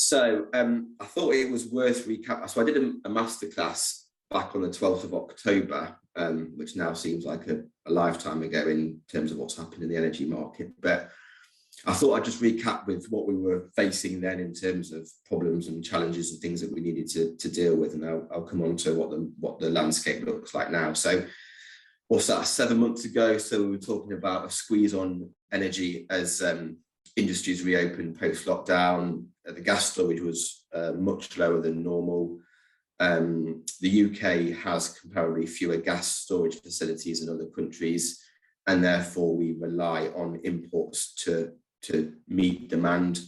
So I thought it was worth recap. So I did a masterclass back on the 12th of October, which now seems like a lifetime ago in terms of what's happened in the energy market. But I thought I'd just recap with what we were facing then in terms of problems and challenges and things that we needed to deal with. And I'll come on to what the landscape looks like now. So what's that, 7 months ago? So we were talking about a squeeze on energy as industries reopened post-lockdown. The gas storage was much lower than normal. The UK has comparably fewer gas storage facilities than other countries, and therefore we rely on imports to meet demand.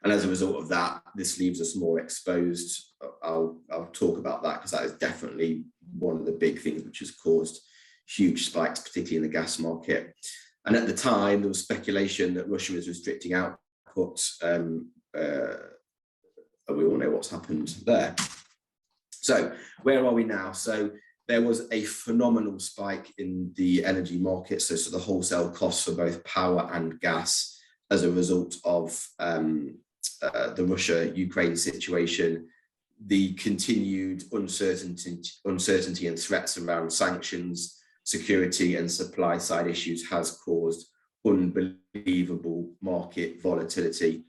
And as a result of that, this leaves us more exposed. I'll talk about that because that is definitely one of the big things which has caused huge spikes, particularly in the gas market. And at the time, there was speculation that Russia was restricting output. And we all know what's happened there. So where are we now? So there was a phenomenal spike in the energy market, so the wholesale costs for both power and gas as a result of the Russia-Ukraine situation. The continued uncertainty and threats around sanctions, security and supply side issues has caused unbelievable market volatility,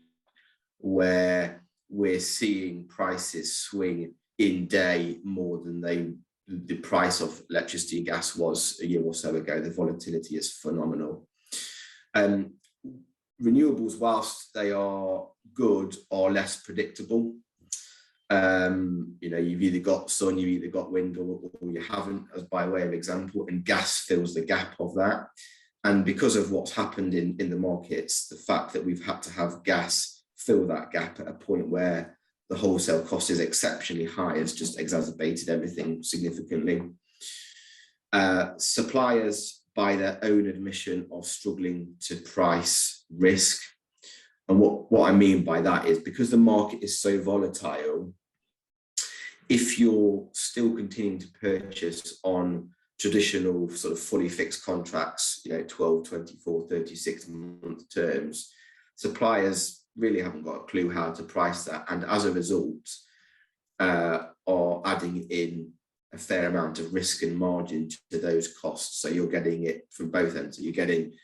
where we're seeing prices swing in day more than the price of electricity and gas was a year or so ago. The volatility is phenomenal. Renewables, whilst they are good, are less predictable. You've either got sun, you've either got wind, or you haven't, as by way of example, and gas fills the gap of that. And because of what's happened in the markets, the fact that we've had to have gas fill that gap at a point where the wholesale cost is exceptionally high has just exacerbated everything significantly. Suppliers, by their own admission, are struggling to price risk. And what I mean by that is, because the market is so volatile, if you're still continuing to purchase on traditional sort of fully fixed contracts, 12, 24, 36-month terms, suppliers really haven't got a clue how to price that. And as a result, are adding in a fair amount of risk and margin to those costs. So you're getting it from both ends. So you're getting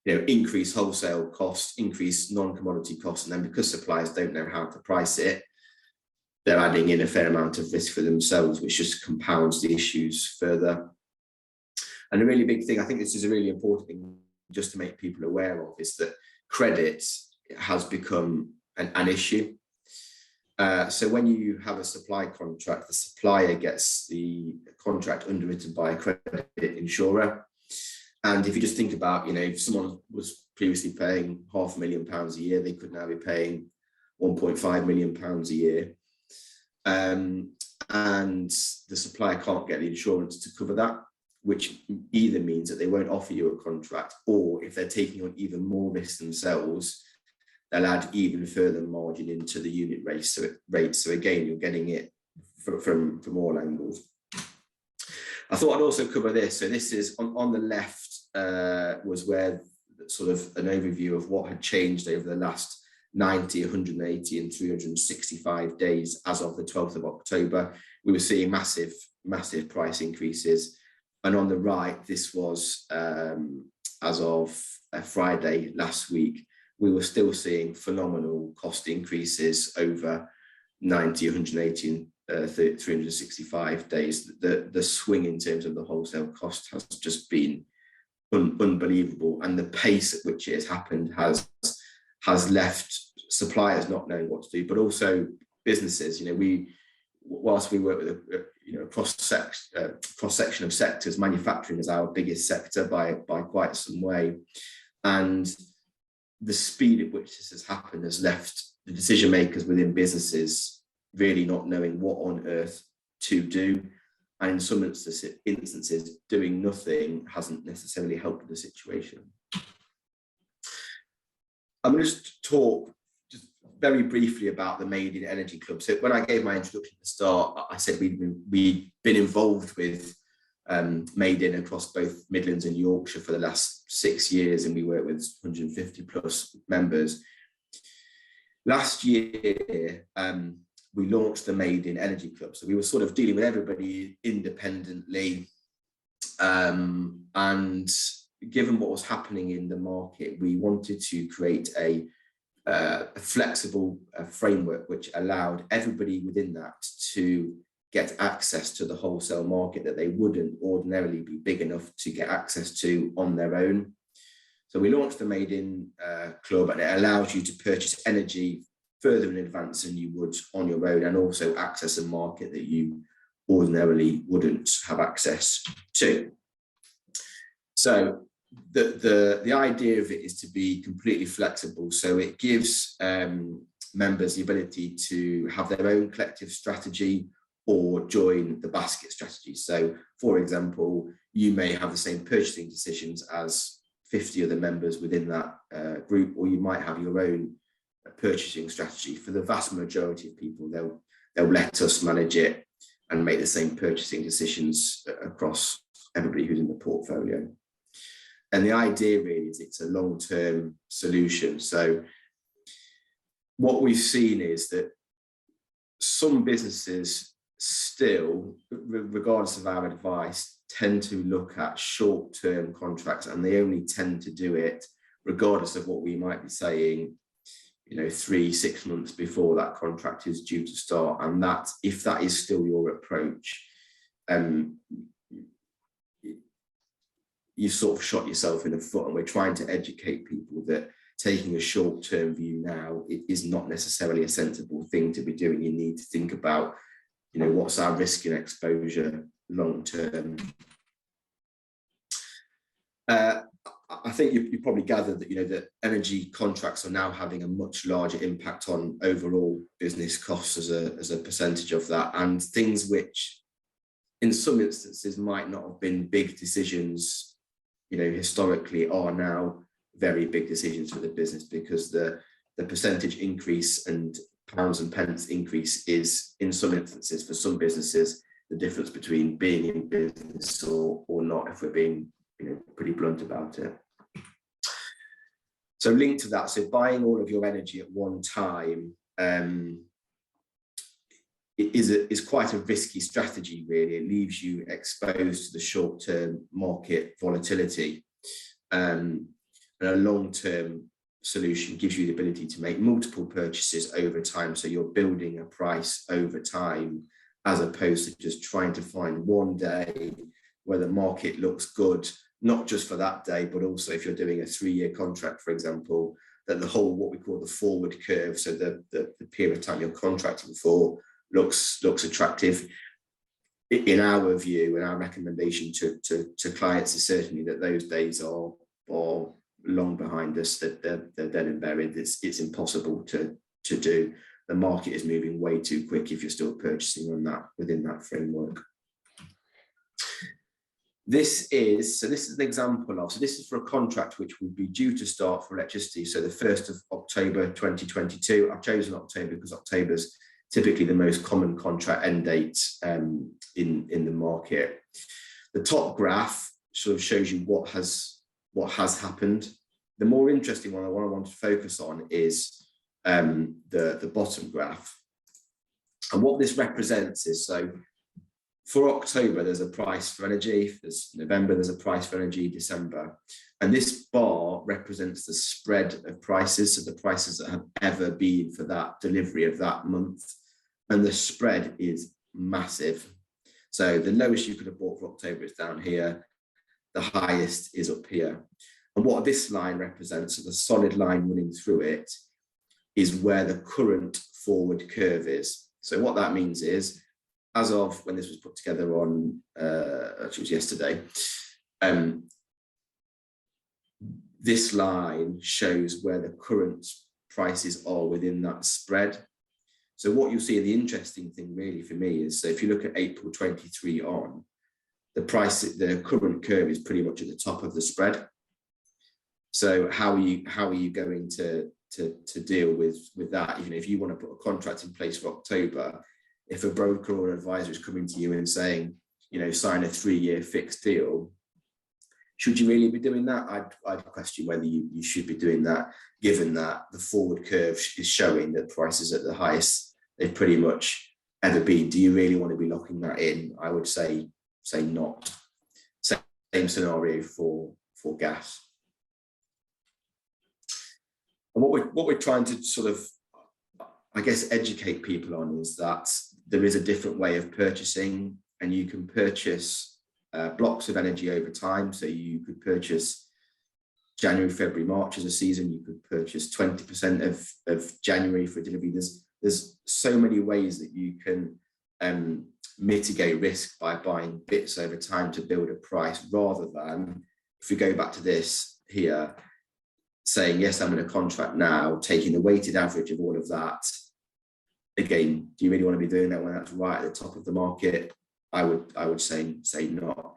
increased wholesale costs, increased non-commodity costs, and then because suppliers don't know how to price it, they're adding in a fair amount of risk for themselves, which just compounds the issues further. And a really big thing, I think this is a really important thing just to make people aware of, is that credit has become an issue. So when you have a supply contract, the supplier gets the contract underwritten by a credit insurer. And if you just think about, if someone was previously paying £500,000 a year, they could now be paying £1.5 million a year. And the supplier can't get the insurance to cover that, which either means that they won't offer you a contract, or if they're taking on even more risk themselves, they'll add even further margin into the unit rate. So again, you're getting it from all angles. I thought I'd also cover this. So this is on the left, was where sort of an overview of what had changed over the last 90, 180 and 365 days as of the 12th of October. We were seeing massive price increases. And on the right, this was as of Friday last week, we were still seeing phenomenal cost increases over 90, 180 and 365 days. The swing in terms of the wholesale cost has just been unbelievable, and the pace at which it has happened has left suppliers not knowing what to do, but also businesses. Whilst we work with a cross section of sectors, manufacturing is our biggest sector by quite some way, and the speed at which this has happened has left the decision makers within businesses really not knowing what on earth to do. And in some instances, doing nothing hasn't necessarily helped the situation. I'm going to just talk just very briefly about the Made in Energy Club. So when I gave my introduction at the start, I said we'd been involved with Made in across both Midlands and Yorkshire for the last 6 years, and we work with 150 plus members. Last year, we launched the Made in Energy Club. So we were sort of dealing with everybody independently. And given what was happening in the market, we wanted to create a flexible framework which allowed everybody within that to get access to the wholesale market that they wouldn't ordinarily be big enough to get access to on their own. So we launched the Made in Club, and it allows you to purchase energy further in advance than you would on your own, and also access a market that you ordinarily wouldn't have access to. So the idea of it is to be completely flexible. So it gives members the ability to have their own collective strategy or join the basket strategy. So, for example, you may have the same purchasing decisions as 50 other members within that group, or you might have your own purchasing strategy. For the vast majority of people, they'll let us manage it and make the same purchasing decisions across everybody who's in the portfolio. And the idea really is it's a long-term solution. So what we've seen is that some businesses still, regardless of our advice, tend to look at short-term contracts, and they only tend to do it regardless of what we might be saying, 3-6 months before that contract is due to start. And that, if that is still your approach, you sort of shot yourself in the foot. And we're trying to educate people that taking a short-term view now, it is not necessarily a sensible thing to be doing. You need to think about, what's our risk and exposure long-term. I think you probably gathered that, that energy contracts are now having a much larger impact on overall business costs as a percentage of that, and things which in some instances might not have been big decisions, historically, are now very big decisions for the business, because the percentage increase and pounds and pence increase is, in some instances, for some businesses, the difference between being in business or not, if we're being pretty blunt about it. So linked to that, so buying all of your energy at one time is quite a risky strategy, really. It leaves you exposed to the short-term market volatility. And a long-term solution gives you the ability to make multiple purchases over time. So you're building a price over time, as opposed to just trying to find one day where the market looks good, not just for that day, but also if you're doing a 3-year contract, for example, that the whole, what we call the forward curve, so the period of time you're contracting for, looks attractive. In our view, and our recommendation to clients is certainly that those days are long behind us, that they're dead and buried. It's impossible to do. The market is moving way too quick if you're still purchasing within that framework. This is an example of, so this is for a contract which would be due to start for electricity, so the 1st of October 2022. I've chosen October because October's typically the most common contract end date in the market. The top graph sort of shows you what has happened. The more interesting one, the one I want to focus on, is the bottom graph. And what this represents is, so for October, there's a price for energy. There's November, there's a price for energy, December. And this bar represents the spread of prices, so the prices that have ever been for that delivery of that month. And the spread is massive. So the lowest you could have bought for October is down here. The highest is up here. And what this line represents, so the solid line running through it, is where the current forward curve is. So what that means is, as of when this was put together on, actually it was yesterday, this line shows where the current prices are within that spread. So what you'll see, the interesting thing really for me is, so if you look at April 23 on, the current curve is pretty much at the top of the spread. So how are you going to deal with that? If you want to put a contract in place for October, if a broker or an advisor is coming to you and saying, sign a 3-year fixed deal, Should you really be doing that? I'd question whether you should be doing that, given that the forward curve is showing that prices at the highest they've pretty much ever been. Do you really want to be locking that in? I would say not. Same scenario for gas. And what we're trying to sort of, I guess, educate people on is that there is a different way of purchasing, and you can purchase blocks of energy over time. So you could purchase January, February, March as a season. You could purchase 20% of January for delivery. There's so many ways that you can mitigate risk by buying bits over time to build a price, rather than, if we go back to this here, saying, yes, I'm in a contract now, taking the weighted average of all of that. Again, do you really want to be doing that when that's right at the top of the market? I would say not.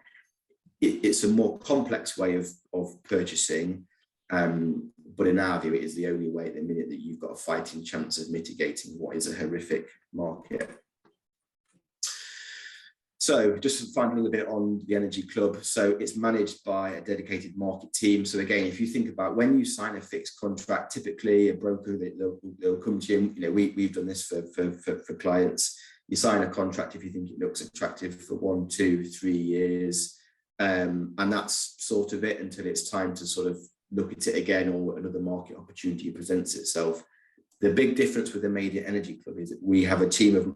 It's a more complex way of purchasing, but in our view, it is the only way at the minute that you've got a fighting chance of mitigating what is a horrific market. So just to find a little bit on the Energy Club. So it's managed by a dedicated market team. So again, if you think about when you sign a fixed contract, typically a broker, they'll come to you. You know, we've done this for clients. You sign a contract if you think it looks attractive for 1, 2, 3 years. And that's sort of it until it's time to sort of look at it again, or another market opportunity presents itself. The big difference with the Media Energy Club is that we have a team of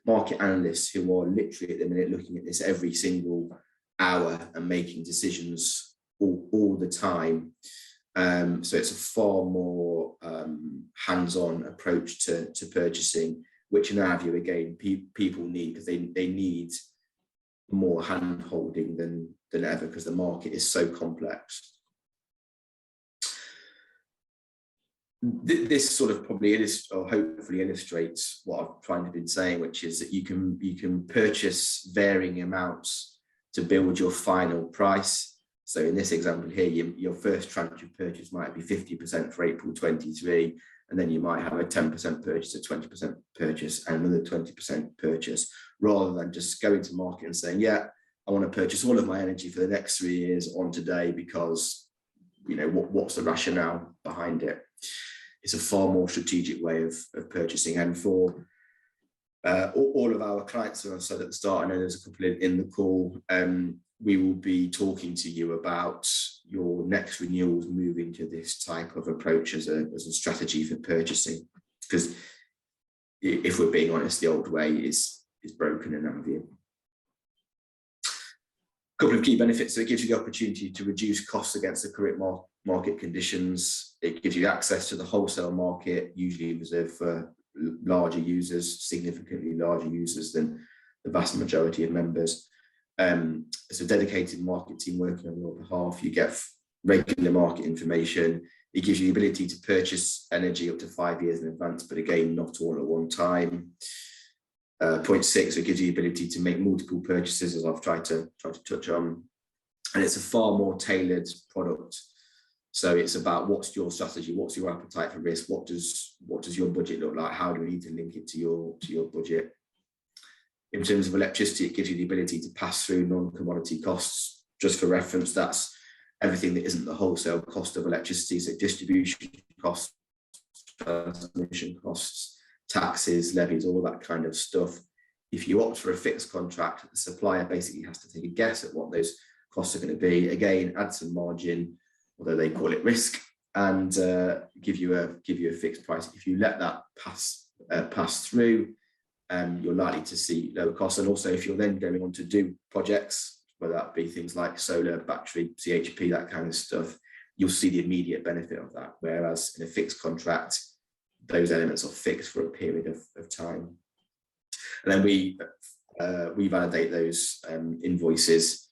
market analysts who are literally at the minute looking at this every single hour and making decisions all the time. So it's a far more hands-on approach to purchasing, which in our view, again, people need, because they need more hand-holding than ever, because the market is so complex. This sort of probably hopefully illustrates what I've trying to been saying, which is that you can purchase varying amounts to build your final price. So in this example here, your first tranche of purchase might be 50% for April 23, and then you might have a 10% purchase, a 20% purchase, and another 20% purchase, rather than just going to market and saying, yeah, I want to purchase all of my energy for the next 3 years on today, because, you know, what's the rationale behind it? It's a far more strategic way of purchasing. And for all of our clients, as I said at the start, I know there's a couple in the call, we will be talking to you about your next renewals moving to this type of approach as a strategy for purchasing. Because if we're being honest, the old way is broken in our view. A couple of key benefits. So it gives you the opportunity to reduce costs against the current market conditions. It gives you access to the wholesale market, usually reserved for larger users, significantly larger users than the vast majority of members. It's a dedicated market team working on your behalf. You get regular market information. It gives you the ability to purchase energy up to 5 years in advance, but again, not all at one time. Point 6, it gives you the ability to make multiple purchases, as I've tried to touch on. And it's a far more tailored product. So it's about, what's your strategy? What's your appetite for risk? What does your budget look like? How do we need to link it to your budget? In terms of electricity, it gives you the ability to pass through non-commodity costs. Just for reference, that's everything that isn't the wholesale cost of electricity, so distribution costs, transmission costs, taxes, levies, all that kind of stuff. If you opt for a fixed contract, the supplier basically has to take a guess at what those costs are going to be. Again, add some margin, although they call it risk, and give you a fixed price. If you let that pass through, you're likely to see lower costs. And also, if you're then going on to do projects, whether that be things like solar, battery, CHP, that kind of stuff, you'll see the immediate benefit of that. Whereas in a fixed contract, those elements are fixed for a period of time. And then we validate those invoices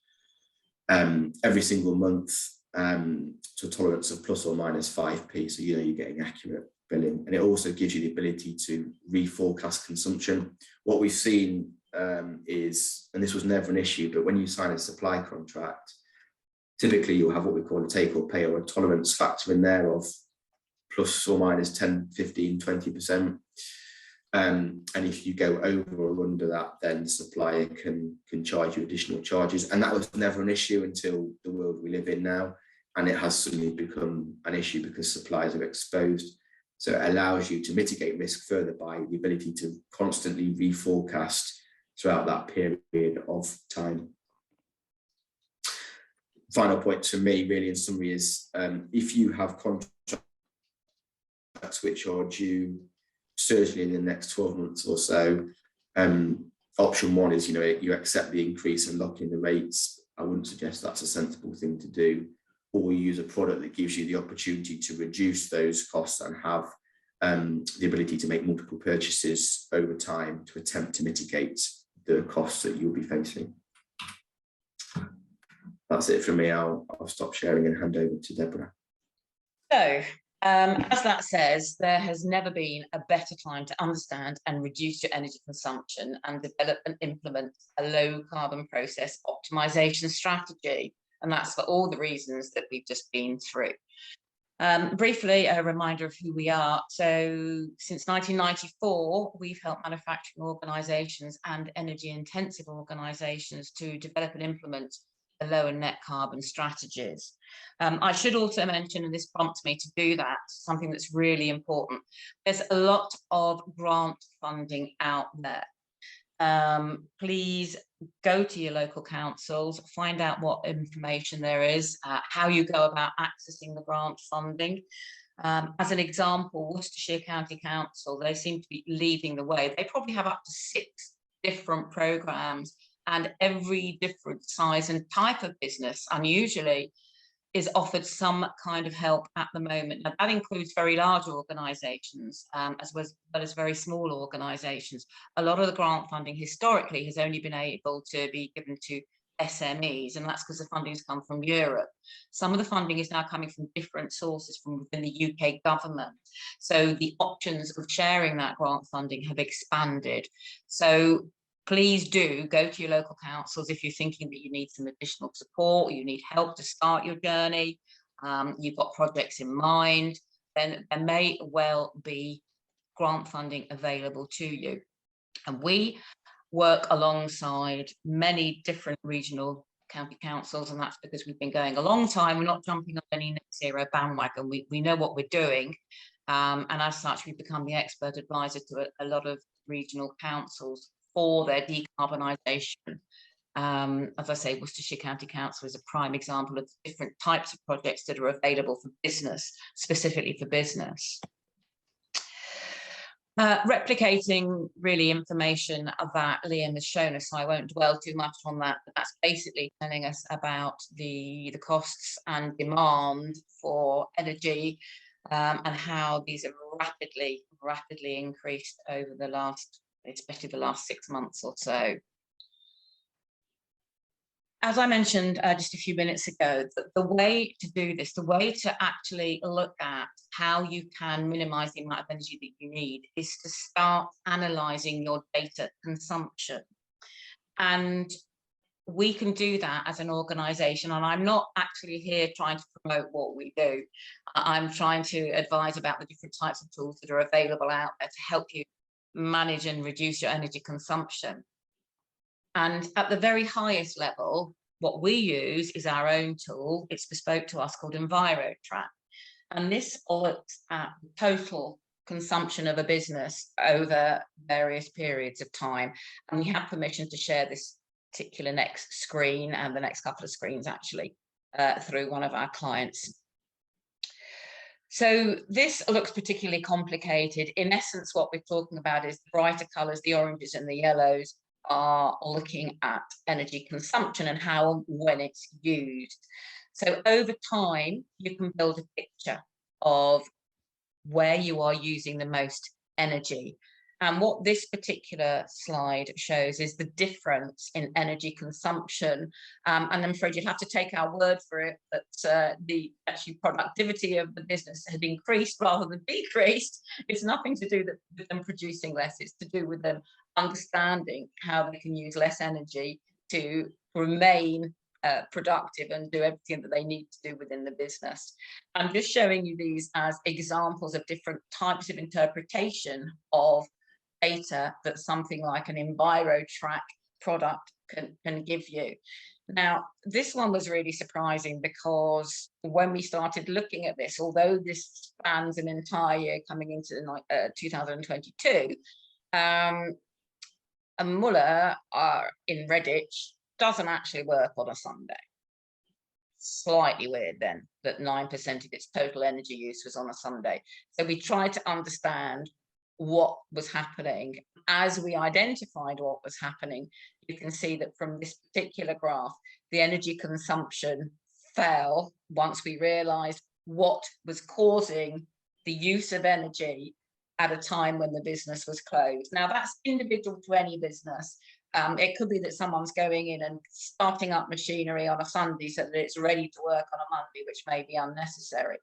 every single month to a tolerance of plus or minus 5p. So, you know, you're getting accurate billing. And it also gives you the ability to reforecast consumption. What we've seen is, and this was never an issue, but when you sign a supply contract, typically you'll have what we call a take or pay, or a tolerance factor in there of plus or minus 10, 15, 20%. And if you go over or under that, then the supplier can charge you additional charges. And that was never an issue until the world we live in now. And it has suddenly become an issue because suppliers are exposed. So it allows you to mitigate risk further by the ability to constantly reforecast throughout that period of time. Final point to me, really, in summary, is if you have contracts which are due certainly in the next 12 months or so, option one is, you accept the increase and lock in the rates. I wouldn't suggest that's a sensible thing to do. Or you use a product that gives you the opportunity to reduce those costs and have the ability to make multiple purchases over time to attempt to mitigate the costs that you'll be facing. That's it from me. I'll stop sharing and hand over to Deborah. So, as that says, there has never been a better time to understand and reduce your energy consumption and develop and implement a low carbon process optimization strategy. And that's for all the reasons that we've just been through. Briefly, a reminder of who we are. So since 1994, we've helped manufacturing organisations and energy intensive organisations to develop and implement the low and net carbon strategies. I should also mention, and this prompts me to do that, something that's really important. There's a lot of grant funding out there. Please go to your local councils, find out what information there is, how you go about accessing the grant funding. As an example, Worcestershire County Council, they seem to be leading the way. They probably have up to 6 different programmes, and every different size and type of business, unusually, is offered some kind of help at the moment. Now, that includes very large organisations, as well as very small organisations. A lot of the grant funding historically has only been able to be given to SMEs, and that's because the funding's come from Europe. Some of the funding is now coming from different sources from within the UK government. So the options of sharing that grant funding have expanded. So please do go to your local councils if you're thinking that you need some additional support, or you need help to start your journey, you've got projects in mind, then there may well be grant funding available to you. And we work alongside many different regional county councils, and that's because we've been going a long time. We're not jumping on any net zero bandwagon. We know what we're doing, and as such, we've become the expert advisor to a lot of regional councils for their decarbonisation. As I say, Worcestershire County Council is a prime example of the different types of projects that are available for business, specifically for business. Replicating really information that Liam has shown us, so I won't dwell too much on that, but that's basically telling us about the costs and demand for energy, and how these have rapidly increased over the last, especially the last 6 months or so. As I mentioned just a few minutes ago, the way to do this, the way to actually look at how you can minimise the amount of energy that you need, is to start analysing your data consumption. And we can do that as an organisation, and I'm not actually here trying to promote what we do. I'm trying to advise about the different types of tools that are available out there to help you manage and reduce your energy consumption. And at the very highest level, what we use is our own tool. It's bespoke to us, called EnviroTrack. And this looks at the total consumption of a business over various periods of time. And we have permission to share this particular next screen and the next couple of screens actually through one of our clients. So this looks particularly complicated. In essence, what we're talking about is the brighter colours, the oranges and the yellows, are looking at energy consumption and how and when it's used. So over time, you can build a picture of where you are using the most energy. And what this particular slide shows is the difference in energy consumption. And I'm afraid you'd have to take our word for it that the actually productivity of the business had increased rather than decreased. It's nothing to do with them producing less. It's to do with them understanding how they can use less energy to remain productive and do everything that they need to do within the business. I'm just showing you these as examples of different types of interpretation of data that something like an EnviroTrack product can give you. Now, this one was really surprising because when we started looking at this, although this spans an entire year coming into 2022, a Muller in Redditch doesn't actually work on a Sunday. Slightly weird then that 9% of its total energy use was on a Sunday. So we tried to understand what was happening. As we identified what was happening, you can see that from this particular graph, the energy consumption fell once we realized what was causing the use of energy at a time when the business was closed. Now, that's individual to any business. It could be that someone's going in and starting up machinery on a Sunday so that it's ready to work on a Monday, which may be unnecessary.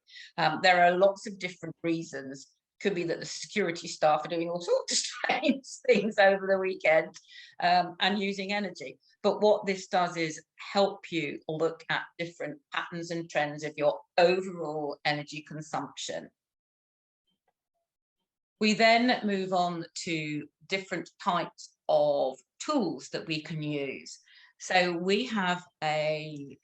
There are lots of different reasons. Could be that the security staff are doing all sorts of strange things over the weekend and using energy. But what this does is help you look at different patterns and trends of your overall energy consumption. We then move on to different types of tools that we can use. So we have a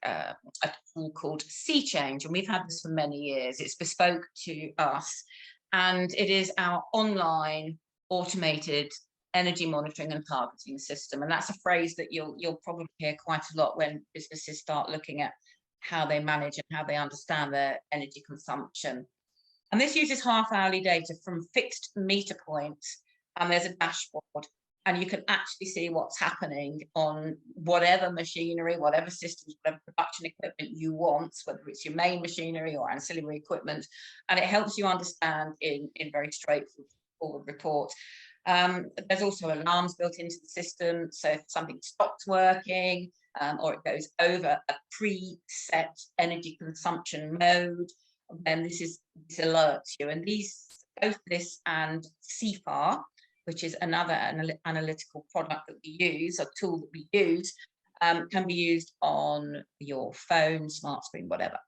tool called Sea Change, and we've had this for many years. It's bespoke to us, and it is our online automated energy monitoring and targeting system. And that's a phrase that you'll probably hear quite a lot when businesses start looking at how they manage and how they understand their energy consumption. And this uses half-hourly data from fixed meter points, and there's a dashboard, and you can actually see what's happening on whatever machinery, whatever systems, whatever production equipment you want, whether it's your main machinery or ancillary equipment, and it helps you understand in very straightforward reports. There's also alarms built into the system, so if something stops working or it goes over a preset energy consumption mode, then this alerts you. And both this and CFAR, which is another analytical product that we use, a tool that we use, can be used on your phone, smart screen, whatever.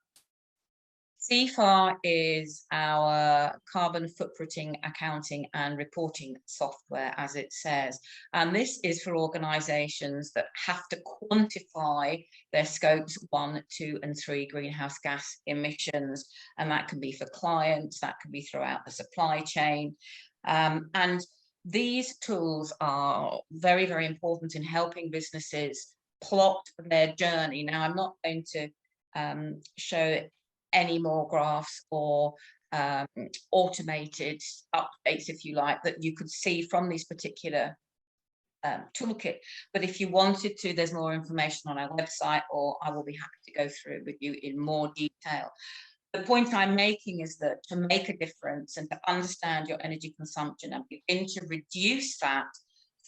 CFAR is our carbon footprinting accounting and reporting software, as it says. And this is for organisations that have to quantify their scopes 1, 2 and 3 greenhouse gas emissions. And that can be for clients, that can be throughout the supply chain. And these tools are very, very important in helping businesses plot their journey. Now, I'm not going to show any more graphs or automated updates, if you like, that you could see from these particular toolkit. But if you wanted to, there's more information on our website, or I will be happy to go through it with you in more detail. The point I'm making is that to make a difference and to understand your energy consumption and begin to reduce that,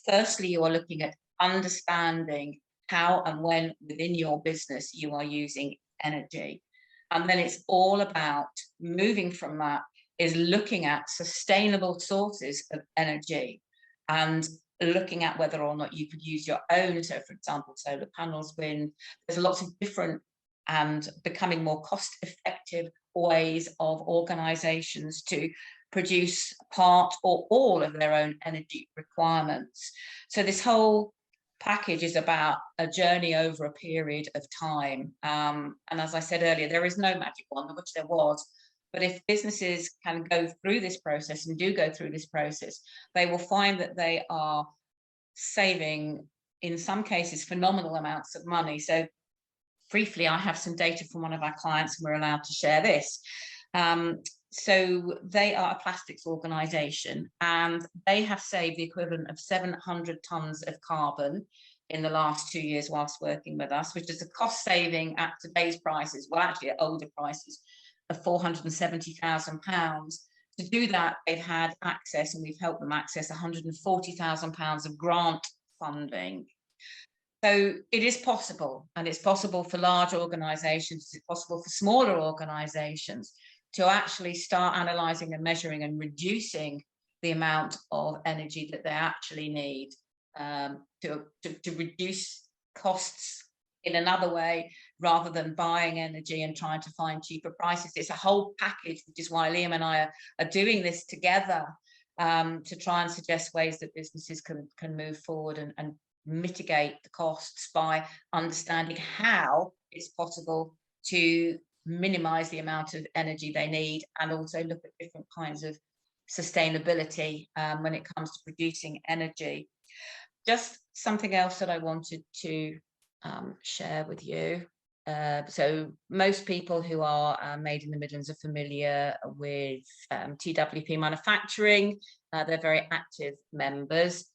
firstly, you are looking at understanding how and when within your business you are using energy. And then it's all about moving from that, is looking at sustainable sources of energy and looking at whether or not you could use your own. So, for example, solar panels, wind. There's lots of different and becoming more cost-effective ways of organisations to produce part or all of their own energy requirements. So this whole package is about a journey over a period of time. And as I said earlier, there is no magic wand, which there was. But if businesses can go through this process and do go through this process, they will find that they are saving, in some cases, phenomenal amounts of money. So briefly, I have some data from one of our clients, and we're allowed to share this. So they are a plastics organisation, and they have saved the equivalent of 700 tonnes of carbon in the last 2 years whilst working with us, which is a cost saving at today's prices, well, actually at older prices, of £470,000. To do that, they've had access, and we've helped them access £140,000 of grant funding. So it is possible, and it's possible for large organisations, it's possible for smaller organisations to actually start analysing and measuring and reducing the amount of energy that they actually need to reduce costs in another way, rather than buying energy and trying to find cheaper prices. It's a whole package, which is why Liam and I are doing this together, to try and suggest ways that businesses can move forward and mitigate the costs by understanding how it's possible to minimize the amount of energy they need, and also look at different kinds of sustainability when it comes to producing energy. Just something else that I wanted to share with you. So most people who are made in the Midlands are familiar with TWP manufacturing. They're very active members,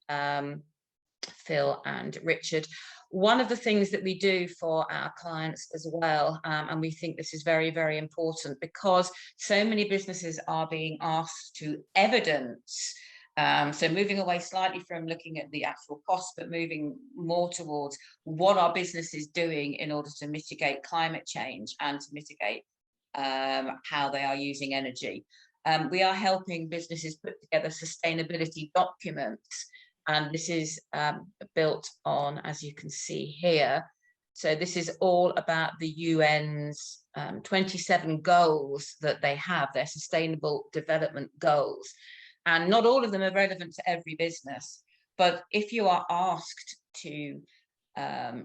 Phil and Richard. One of the things that we do for our clients as well, and we think this is very, very important, because so many businesses are being asked to evidence. So moving away slightly from looking at the actual cost, but moving more towards what our business is doing in order to mitigate climate change and to mitigate how they are using energy. We are helping businesses put together sustainability documents, and this is built on, as you can see here. So this is all about the UN's 27 goals that they have, their sustainable development goals. And not all of them are relevant to every business, but if you are asked to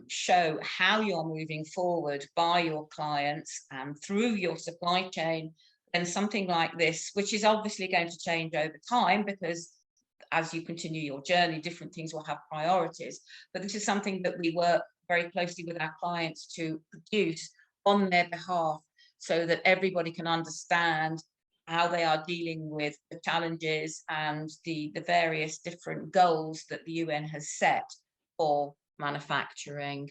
show how you're moving forward by your clients and through your supply chain, then something like this, which is obviously going to change over time, because as you continue your journey, different things will have priorities, but this is something that we work very closely with our clients to produce on their behalf, so that everybody can understand how they are dealing with the challenges and the various different goals that the UN has set for manufacturing.